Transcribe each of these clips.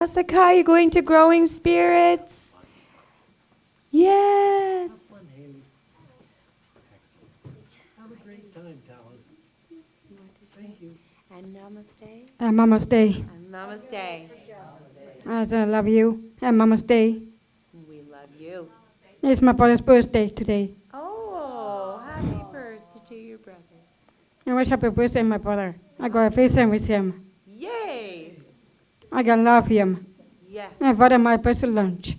Jessica, you going to Growing Spirits? Yes. Have fun, Haley. Excellent. Have a great time, Talon. Thank you. And namaste. Mama's Day. And namaste. I love you. Mama's Day. We love you. It's my brother's birthday today. Oh, happy birthday to your brother. I wish happy birthday, my brother. I got a FaceTime with him. Yay. I can love him. Yeah. I invited my best to lunch.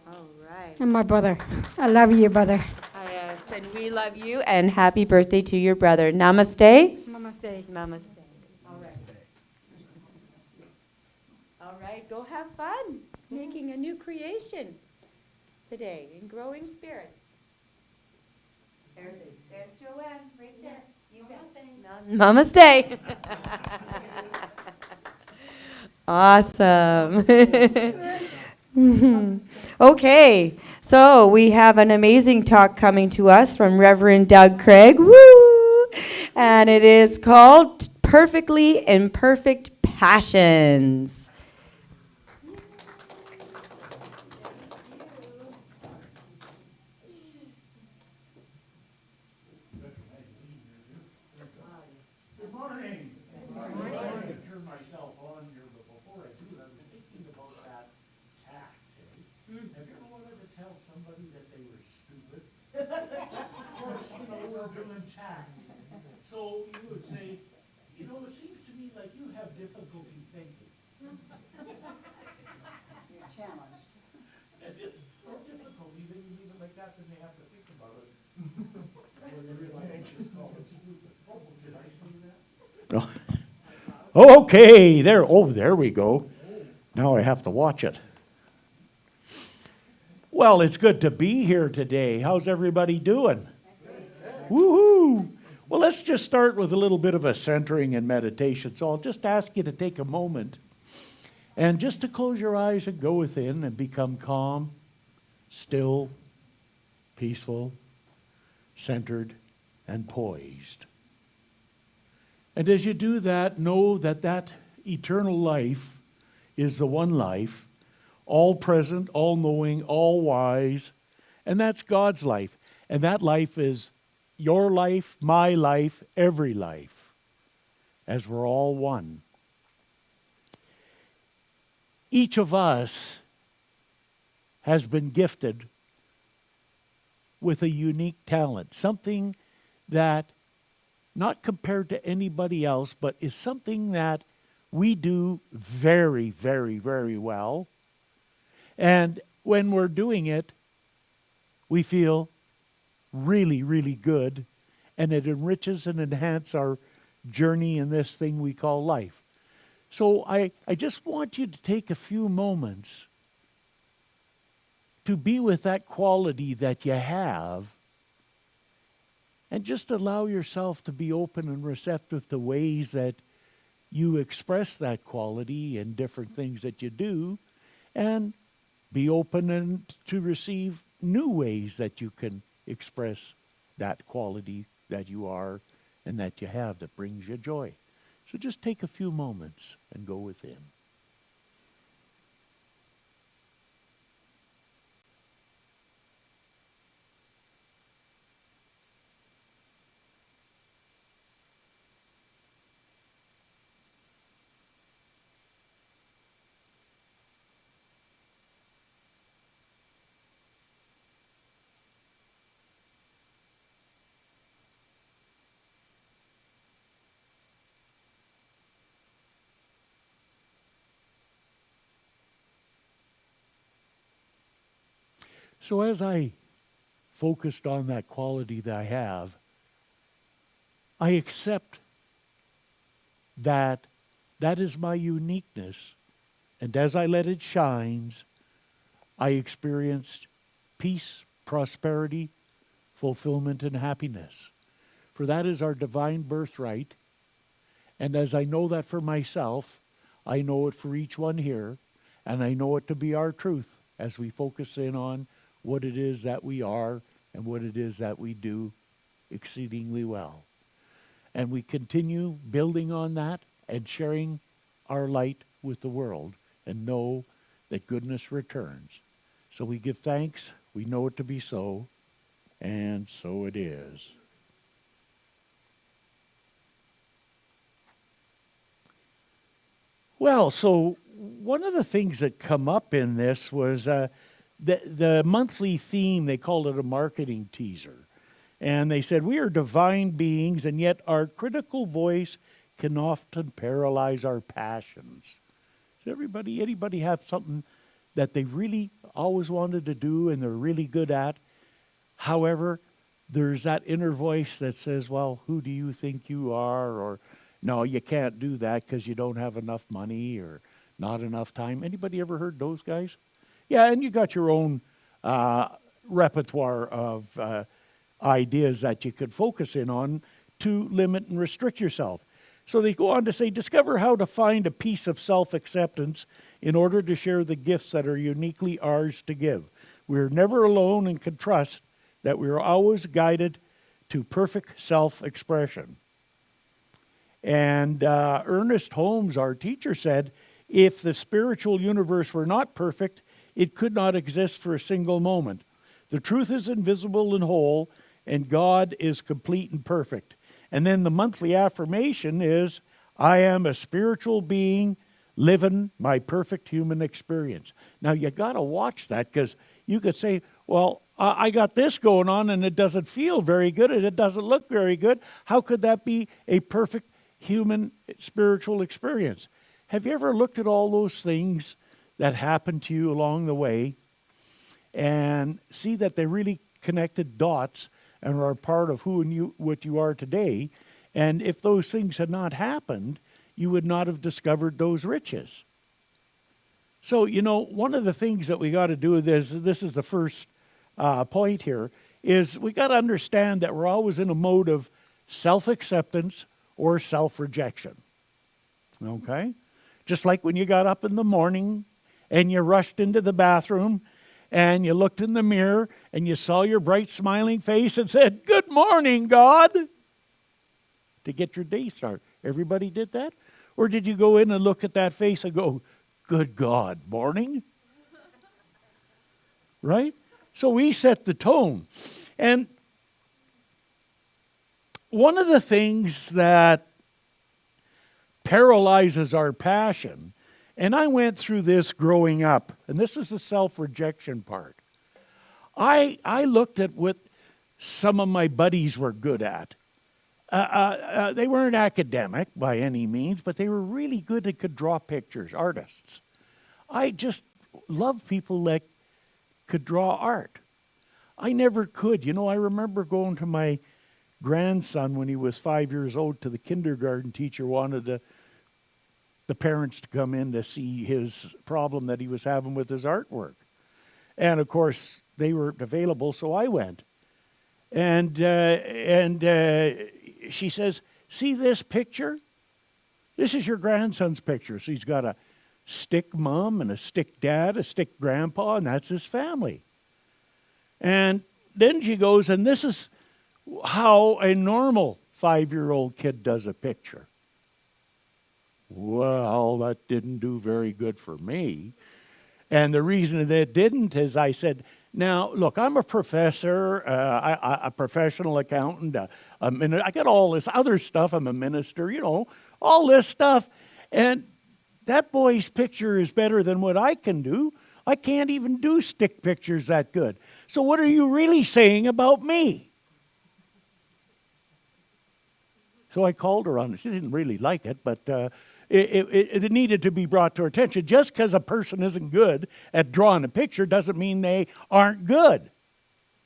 All right. And my brother. I love you, brother. Yes, and we love you, and happy birthday to your brother. Namaste. Mama's Day. Namaste. All right. All right, go have fun making a new creation today in Growing Spirits. There's Joanne right there. You bet. Namaste. Awesome. Okay, so we have an amazing talk coming to us from Reverend Doug Craig. Woo! And it is called Perfectly Imperfect Passions. Good morning. Good morning. I wanted to turn myself on here, but before I do, I was thinking about that tact. Have you ever wanted to tell somebody that they were stupid? Of course, we're doing tact. So you would say, it seems to me like you have difficulty thinking. You're challenged. And it's more difficulty than you leave it like that, then they have to think about it. When they're really anxious, call them stupid. Oh, did I say that? Okay, there we go. Now I have to watch it. Well, it's good to be here today. How's everybody doing? Woohoo! Well, let's just start with a little bit of a centering and meditation. So I'll just ask you to take a moment and just to close your eyes and go within and become calm, still, peaceful, centered, and poised. And as you do that, know that that eternal life is the one life, all present, all knowing, all wise, and that's God's life. And that life is your life, my life, every life, as we're all one. Each of us has been gifted with a unique talent, something that, not compared to anybody else, but is something that we do very, very, very well. And when we're doing it, we feel really, really good, and it enriches and enhances our journey in this thing we call life. So I just want you to take a few moments to be with that quality that you have, and just allow yourself to be open and receptive to ways that you express that quality and different things that you do, and be open and to receive new ways that you can express that quality that you are and that you have that brings you joy. So just take a few moments and go within. So as I focused on that quality that I have, I accept that that is my uniqueness. And as I let it shine, I experienced peace, prosperity, fulfillment, and happiness. For that is our divine birthright. And as I know that for myself, I know it for each one here, and I know it to be our truth as we focus in on what it is that we are and what it is that we do exceedingly well. And we continue building on that and sharing our light with the world and know that goodness returns. So we give thanks, we know it to be so, and so it is. Well, so one of the things that come up in this was the monthly theme. They called it a marketing teaser. And they said, we are divine beings, and yet our critical voice can often paralyze our passions. Does anybody have something that they really always wanted to do and they're really good at? However, there's that inner voice that says, well, who do you think you are? Or, no, you can't do that because you don't have enough money or not enough time. Anybody ever heard those guys? Yeah, and you got your own repertoire of ideas that you could focus in on to limit and restrict yourself. So they go on to say, discover how to find a piece of self-acceptance in order to share the gifts that are uniquely ours to give. We're never alone and can trust that we are always guided to perfect self-expression. And Ernest Holmes, our teacher, said, if the spiritual universe were not perfect, it could not exist for a single moment. The truth is invisible and whole, and God is complete and perfect. And then the monthly affirmation is, I am a spiritual being living my perfect human experience. Now, you got to watch that, because you could say, well, I got this going on and it doesn't feel very good and it doesn't look very good. How could that be a perfect human spiritual experience? Have you ever looked at all those things that happened to you along the way and see that they really connected dots and are part of who and you, what you are today? And if those things had not happened, you would not have discovered those riches. So, one of the things that we got to do with this is the first point here, is we got to understand that we're always in a mode of self-acceptance or self-rejection. Okay? Just like when you got up in the morning and you rushed into the bathroom and you looked in the mirror and you saw your bright smiling face and said, "Good morning, God," to get your day started. Everybody did that? Or did you go in and look at that face and go, "Good God, morning"? Right? So we set the tone. And one of the things that paralyzes our passion, and I went through this growing up, and this is the self-rejection part. I looked at what some of my buddies were good at. They weren't academic by any means, but they were really good and could draw pictures, artists. I just love people that could draw art. I never could. I remember going to my grandson when he was 5 years old to the kindergarten teacher, wanted the parents to come in to see his problem that he was having with his artwork. And of course, they weren't available, so I went. And she says, "See this picture? This is your grandson's picture." So he's got a stick mom and a stick dad, a stick grandpa, and that's his family. And then she goes, and this is how a normal 5-year-old kid does a picture. Well, that didn't do very good for me. And the reason that it didn't is I said, now, look, I'm a professor, a professional accountant, I got all this other stuff. I'm a minister, all this stuff. And that boy's picture is better than what I can do. I can't even do stick pictures that good. So what are you really saying about me? So I called her on it. She didn't really like it, but it needed to be brought to her attention. Just because a person isn't good at drawing a picture doesn't mean they aren't good.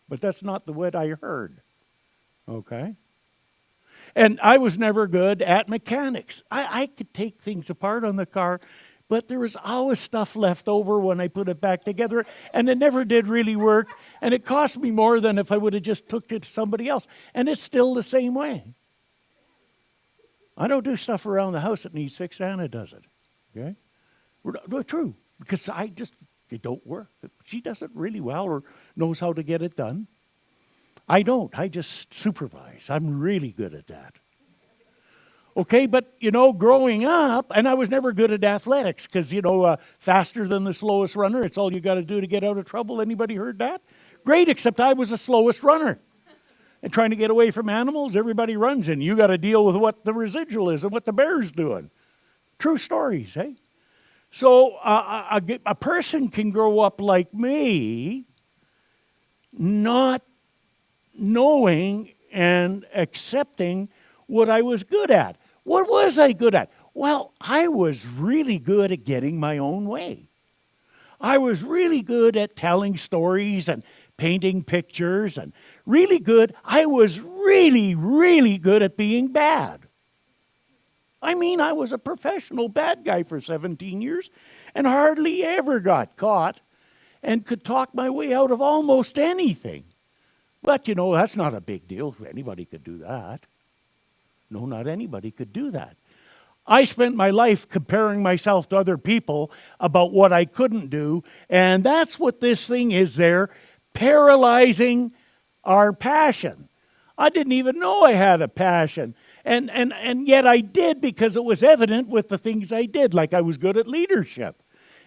But that's not the word I heard. Okay? And I was never good at mechanics. I could take things apart on the car, but there was always stuff left over when I put it back together, and it never did really work, and it cost me more than if I would have just took it to somebody else. And it's still the same way. I don't do stuff around the house that needs fixed. Anna does it. Okay? No, true, because it don't work. She does it really well or knows how to get it done. I don't. I just supervise. I'm really good at that. Okay, but, growing up, and I was never good at athletics because, faster than the slowest runner, it's all you got to do to get out of trouble. Anybody heard that? Great, except I was the slowest runner. And trying to get away from animals, everybody runs, and you got to deal with what the residual is and what the bear's doing. True stories, eh? So a person can grow up like me, not knowing and accepting what I was good at. What was I good at? Well, I was really good at getting my own way. I was really good at telling stories and painting pictures and really good. I was really, really good at being bad. I mean, I was a professional bad guy for 17 years and hardly ever got caught and could talk my way out of almost anything. But, that's not a big deal. Anybody could do that. No, not anybody could do that. I spent my life comparing myself to other people about what I couldn't do, and that's what this thing is there, paralyzing our passion. I didn't even know I had a passion, and yet I did because it was evident with the things I did, like I was good at leadership.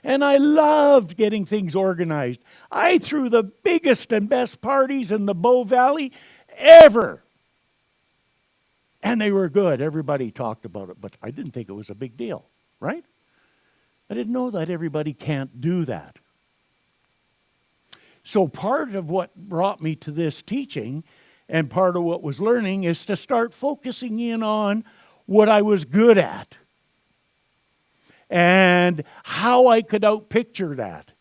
And I loved getting things organized. I threw the biggest and best parties in the Bow Valley ever. And they were good. Everybody talked about it, but I didn't think it was a big deal, right? I didn't know that everybody can't do that. So part of what brought me to this teaching and part of what was learning is to start focusing in on what I was good at and how I could outpicture that.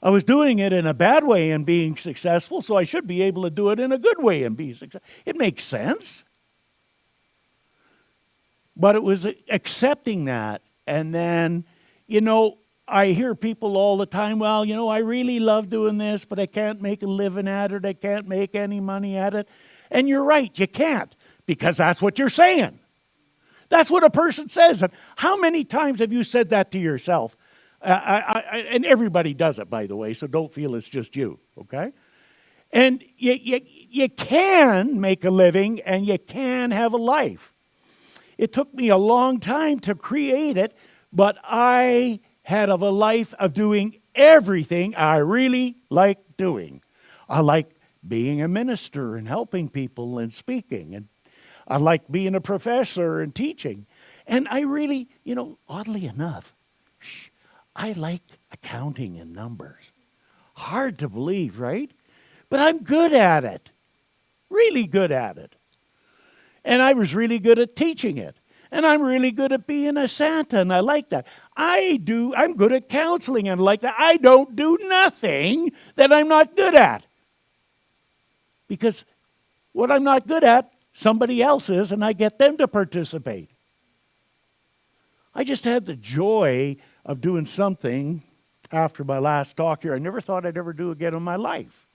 I was doing it in a bad way and being successful, so I should be able to do it in a good way and be successful. It makes sense. But it was accepting that. And then, I hear people all the time, well, I really love doing this, but I can't make a living at it. I can't make any money at it. And you're right, you can't, because that's what you're saying. That's what a person says. And how many times have you said that to yourself? And everybody does it, by the way, so don't feel it's just you, okay? And you can make a living and you can have a life. It took me a long time to create it, but I had a life of doing everything I really like doing. I like being a minister and helping people and speaking, and I like being a professor and teaching. And I really, oddly enough, I like accounting and numbers. Hard to believe, right? But I'm good at it. Really good at it. And I was really good at teaching it. And I'm really good at being a Santa, and I like that. I'm good at counseling, and I like that. I don't do nothing that I'm not good at. Because what I'm not good at, somebody else is, and I get them to participate. I just had the joy of doing something after my last talk here I never thought I'd ever do again in my life.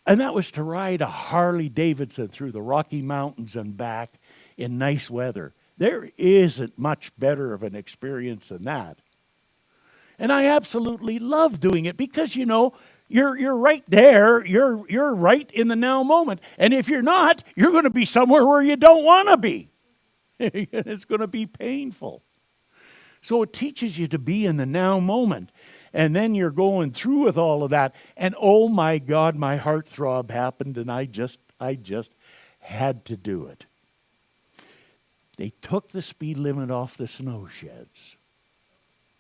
And that was to ride a Harley Davidson through the Rocky Mountains and back in nice weather. There isn't much better of an experience than that. And I absolutely love doing it because, you're right there. You're right in the now moment. And if you're not, you're going to be somewhere where you don't want to be. It's going to be painful. So it teaches you to be in the now moment. And then you're going through with all of that. And oh my God, my heartthrob happened and I just had to do it. They took the speed limit off the snow sheds.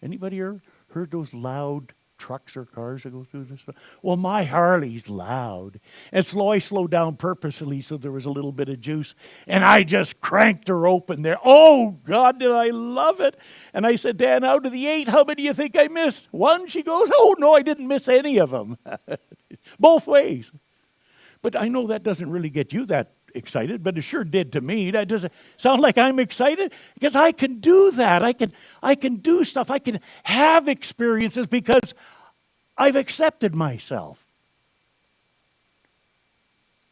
Anybody heard those loud trucks or cars that go through the snow? Well, my Harley's loud. And so I slowed down purposely so there was a little bit of juice. And I just cranked her open there. Oh, God, did I love it. And I said, Dan, out of the 8, how many do you think I missed? 1? She goes, oh, no, I didn't miss any of them. Both ways. But I know that doesn't really get you that excited, but it sure did to me. That doesn't sound like I'm excited because I can do that. I can do stuff. I can have experiences because I've accepted myself.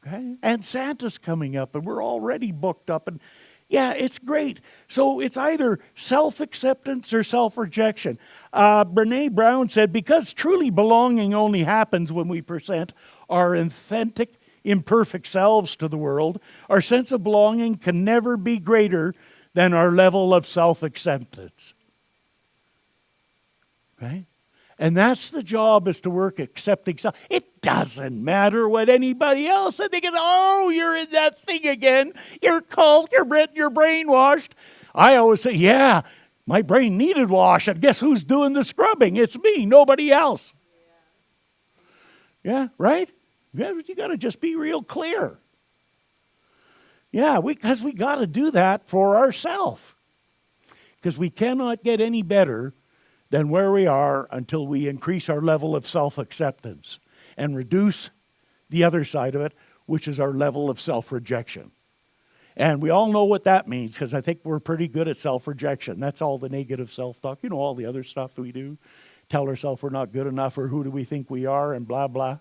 Okay? And Santa's coming up and we're already booked up and yeah, it's great. So it's either self-acceptance or self-rejection. Brene Brown said, because truly belonging only happens when we present our authentic imperfect selves to the world, our sense of belonging can never be greater than our level of self-acceptance. Right? And that's the job, is to work accepting self. It doesn't matter what anybody else said. They go, oh, you're in that thing again. You're cult, you're brainwashed. I always say, yeah, my brain needed wash, and guess who's doing the scrubbing? It's me, nobody else. Yeah, right? You got to just be real clear. Yeah, because we got to do that for ourselves. Because we cannot get any better than where we are until we increase our level of self-acceptance and reduce the other side of it, which is our level of self-rejection. And we all know what that means, because I think we're pretty good at self-rejection. That's all the negative self-talk. You know, all the other stuff we do. Tell ourselves we're not good enough, or who do we think we are, and blah, blah.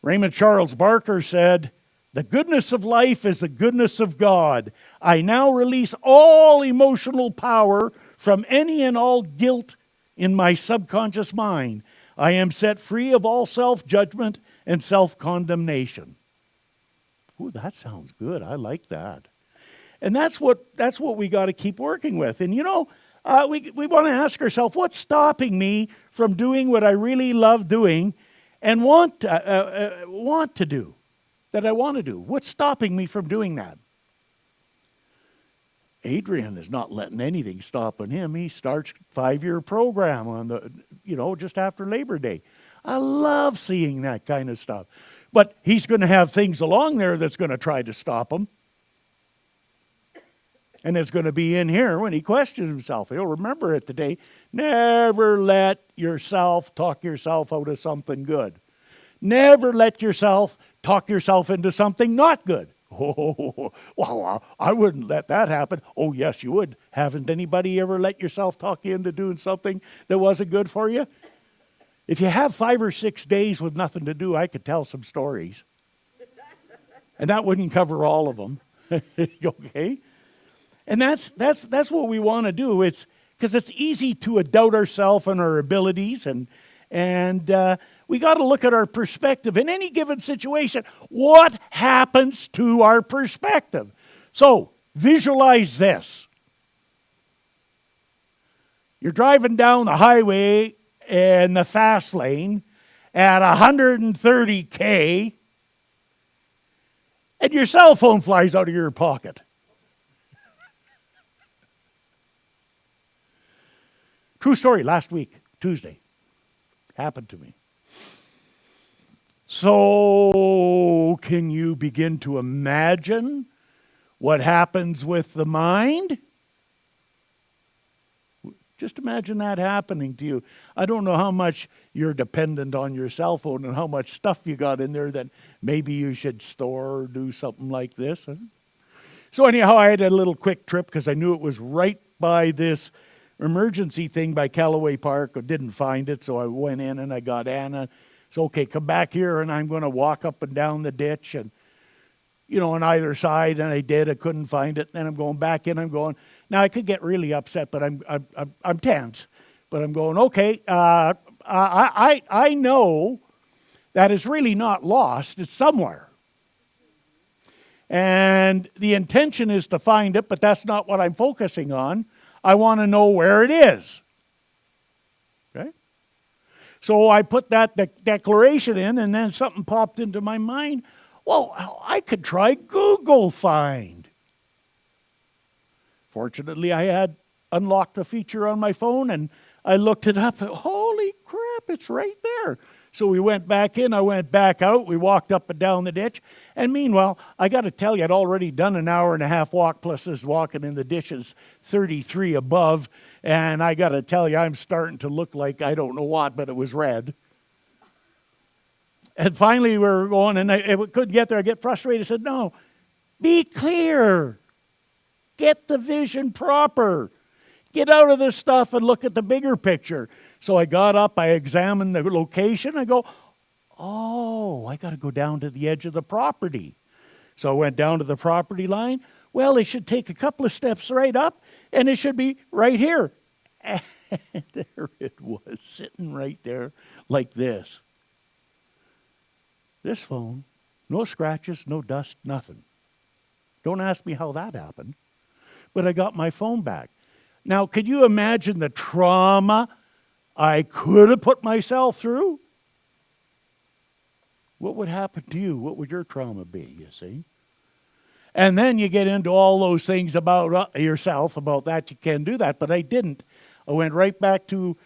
Raymond Charles Barker said, "The goodness of life is the goodness of God. I now release all emotional power from any and all guilt in my subconscious mind. I am set free of all self-judgment and self-condemnation." Ooh, that sounds good. I like that. And that's what we got to keep working with. And you know, we want to ask ourselves, what's stopping me from doing what I really love doing and want to do, that I want to do? What's stopping me from doing that? Adrian is not letting anything stopping him. He starts 5-year program on just after Labor Day. I love seeing that kind of stuff. But he's going to have things along there that's going to try to stop him. And it's going to be in here when he questions himself. He'll remember it today. Never let yourself talk yourself out of something good. Never let yourself talk yourself into something not good. Oh, well, I wouldn't let that happen. Oh, yes, you would. Haven't anybody ever let yourself talk you into doing something that wasn't good for you? If you have 5 or 6 days with nothing to do, I could tell some stories. And that wouldn't cover all of them. Okay? And that's what we want to do. It's because it's easy to doubt ourselves and our abilities, and we got to look at our perspective in any given situation. What happens to our perspective? So visualize this. You're driving down the highway in the fast lane at 130K, and your cell phone flies out of your pocket. True story, last week, Tuesday. Happened to me. So, can you begin to imagine what happens with the mind? Just imagine that happening to you. I don't know how much you're dependent on your cell phone and how much stuff you got in there that maybe you should store or do something like this. So anyhow, I had a little quick trip because I knew it was right by this emergency thing by Callaway Park. I didn't find it, so I went in and I got Anna. So, okay, come back here and I'm going to walk up and down the ditch and, on either side. And I did. I couldn't find it. Then I'm going back in. I'm going. Now, I could get really upset, but I'm tense. But I'm going, okay, I know that it's really not lost. It's somewhere. And the intention is to find it, but that's not what I'm focusing on. I want to know where it is. Okay? So I put that declaration in, and then something popped into my mind. Well, I could try Google Find. Fortunately, I had unlocked the feature on my phone, and I looked it up. Holy crap, it's right there. So we went back in, I went back out, we walked up and down the ditch. And meanwhile, I got to tell you, I'd already done an hour and a half walk, plus this walking in the ditches 33 above. And I got to tell you, I'm starting to look like I don't know what, but it was red. And finally, we were going, and I couldn't get there. I get frustrated. I said, no, be clear. Get the vision proper. Get out of this stuff and look at the bigger picture. So I got up, I examined the location. I go, oh, I got to go down to the edge of the property. So I went down to the property line. Well, it should take a couple of steps right up, and it should be right here. And there it was, sitting right there like this. This phone, no scratches, no dust, nothing. Don't ask me how that happened, but I got my phone back. Now, could you imagine the trauma I could have put myself through? What would happen to you? What would your trauma be, you see? And then you get into all those things about yourself, about that you can do that, but I didn't. I went right back to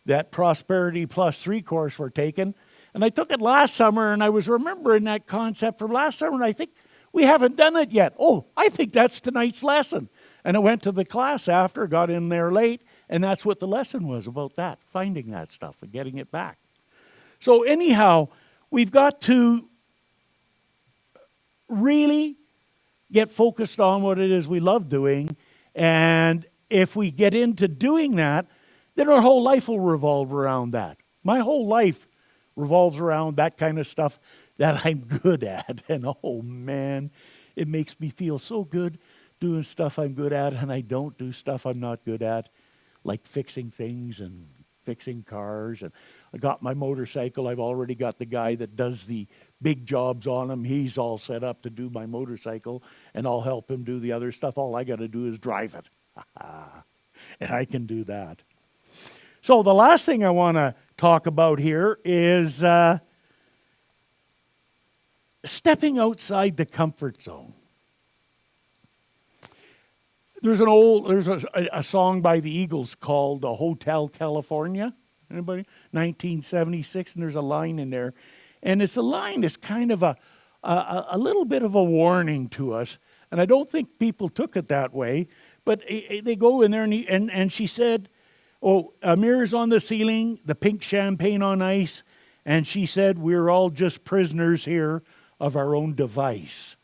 that Prosperity Plus 3 course we're taking, and I took it last summer, and I was remembering that concept from last summer, and I think we haven't done it yet. Oh, I think that's tonight's lesson. And I went to the class after, got in there late, and that's what the lesson was about, that, finding that stuff and getting it back. So anyhow, we've got to really get focused on what it is we love doing, and if we get into doing that, then our whole life will revolve around that. My whole life revolves around that kind of stuff that I'm good at, and oh man, it makes me feel so good doing stuff I'm good at, and I don't do stuff I'm not good at, like fixing things and fixing cars. And I got my motorcycle. I've already got the guy that does the big jobs on them. He's all set up to do my motorcycle, and I'll help him do the other stuff. All I got to do is drive it. And I can do that. So the last thing I want to talk about here is stepping outside the comfort zone. There's a song by the Eagles called Hotel California. Anybody? 1976, and there's a line in there. And it's a line that's kind of a little bit of a warning to us. And I don't think people took it that way. But they go in there, and she said, mirrors on the ceiling, the pink champagne on ice. And she said, we're all just prisoners here of our own device.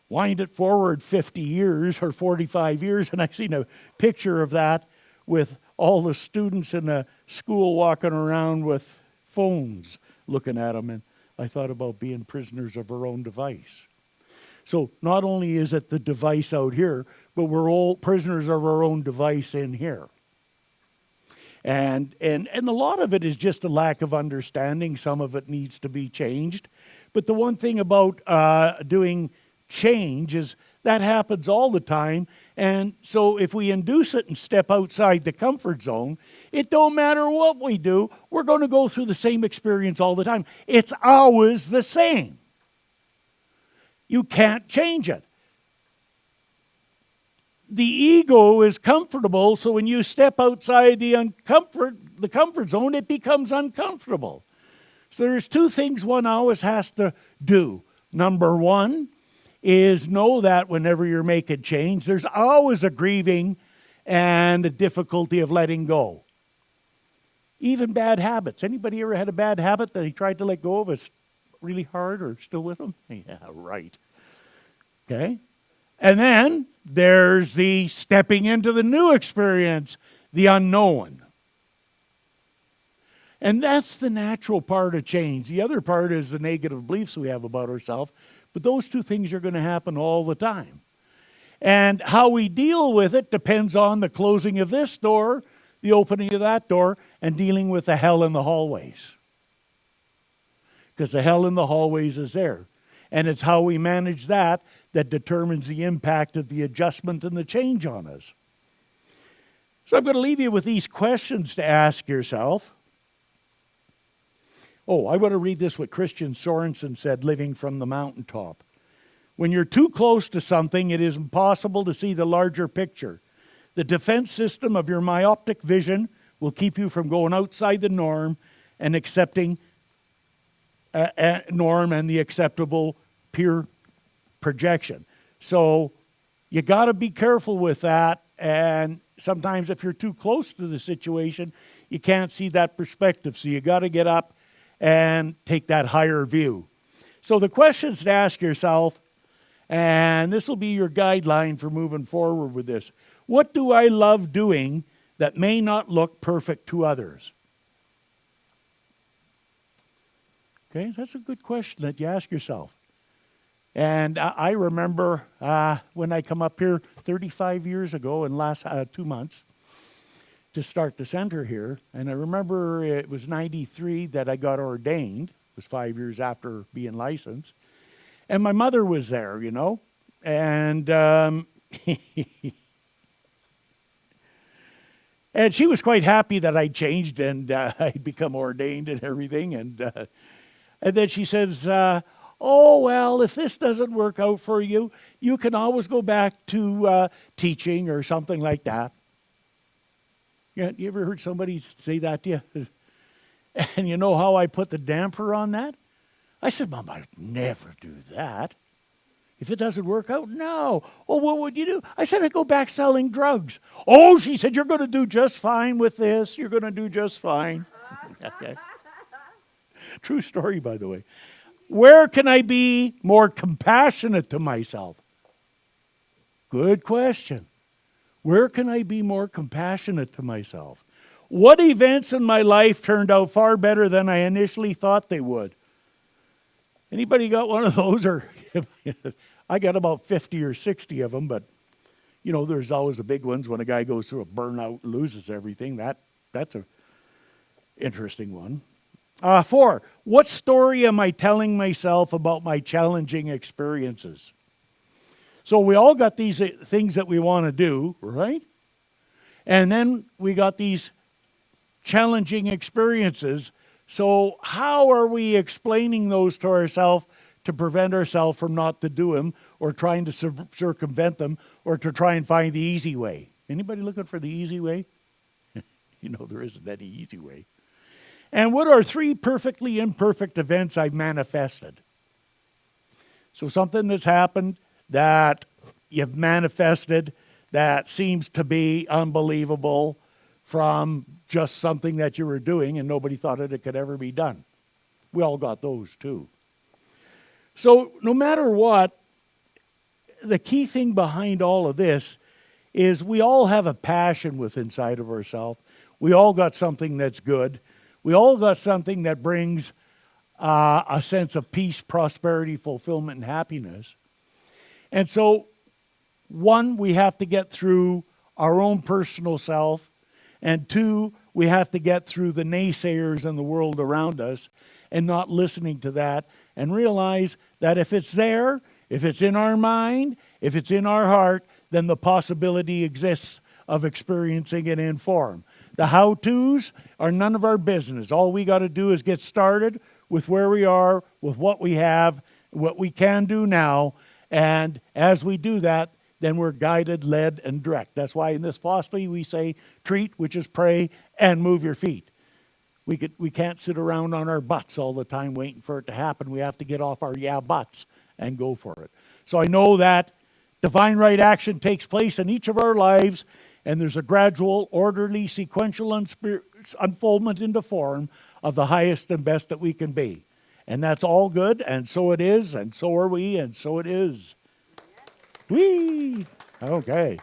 Wind it forward 50 years or 45 years, and I seen a picture of that with all the students in the school walking around with phones looking at them, and I thought about being prisoners of our own device. So not only is it the device out here, but we're all prisoners of our own device in here. And a lot of it is just a lack of understanding. Some of it needs to be changed. But the one thing about doing change is that happens all the time. And so if we induce it and step outside the comfort zone, it don't matter what we do, we're going to go through the same experience all the time. It's always the same. You can't change it. The ego is comfortable, so when you step outside the comfort zone, it becomes uncomfortable. So there's two things one always has to do. Number one is know that whenever you're making change, there's always a grieving and a difficulty of letting go. Even bad habits. Anybody ever had a bad habit that he tried to let go of is really hard or still with them? Yeah, right. Okay? And then there's the stepping into the new experience, the unknown. And that's the natural part of change. The other part is the negative beliefs we have about ourselves. But those two things are going to happen all the time. And how we deal with it depends on the closing of this door, the opening of that door, and dealing with the hell in the hallways. Because the hell in the hallways is there. And it's how we manage that determines the impact of the adjustment and the change on us. So I'm going to leave you with these questions to ask yourself. Oh, I want to read this what Christian Sorensen said, Living from the Mountaintop. When you're too close to something, it is impossible to see the larger picture. The defense system of your myopic vision will keep you from going outside the norm and accepting norm and the acceptable peer projection. So you got to be careful with that. And sometimes if you're too close to the situation, you can't see that perspective. So you got to get up and take that higher view. So the questions to ask yourself, and this will be your guideline for moving forward with this. What do I love doing that may not look perfect to others? Okay, that's a good question that you ask yourself. And I remember when I come up here 35 years ago in last 2 months to start the center here, and I remember it was 93 that I got ordained. It was 5 years after being licensed. And my mother was there, you know. And and she was quite happy that I changed and I'd become ordained and everything. And then she says, oh, well, if this doesn't work out for you, you can always go back to teaching or something like that. You ever heard somebody say that to you? And you know how I put the damper on that? I said, Mom, I'd never do that. If it doesn't work out, no. Oh, what would you do? I said, I'd go back selling drugs. Oh, she said, you're going to do just fine with this. You're going to do just fine. Okay. True story, by the way. Where can I be more compassionate to myself? Good question. Where can I be more compassionate to myself? What events in my life turned out far better than I initially thought they would? Anybody got one of those? Or I got about 50 or 60 of them, but you know, there's always the big ones when a guy goes through a burnout and loses everything. That's a interesting one. 4, what story am I telling myself about my challenging experiences? So we all got these things that we want to do, right? And then we got these challenging experiences. So how are we explaining those to ourselves to prevent ourselves from not to do them or trying to circumvent them or to try and find the easy way? Anybody looking for the easy way? You know, there isn't any easy way. And what are 3 perfectly imperfect events I've manifested? So something that's happened that you've manifested that seems to be unbelievable from just something that you were doing and nobody thought it could ever be done. We all got those too. So no matter what, the key thing behind all of this is we all have a passion within inside of ourselves. We all got something that's good. We all got something that brings a sense of peace, prosperity, fulfillment, and happiness. And so, 1, we have to get through our own personal self. And 2, we have to get through the naysayers in the world around us and not listening to that and realize that if it's there, if it's in our mind, if it's in our heart, then the possibility exists of experiencing it in form. The how-tos are none of our business. All we got to do is get started with where we are, with what we have, what we can do now. And as we do that, then we're guided, led, and direct. That's why in this philosophy we say treat, which is pray, and move your feet. We can't sit around on our butts all the time waiting for it to happen. We have to get off our butts and go for it. So I know that divine right action takes place in each of our lives, and there's a gradual, orderly, sequential unfoldment into form of the highest and best that we can be. And that's all good, and so it is, and so are we, and so it is. Whee! Okay.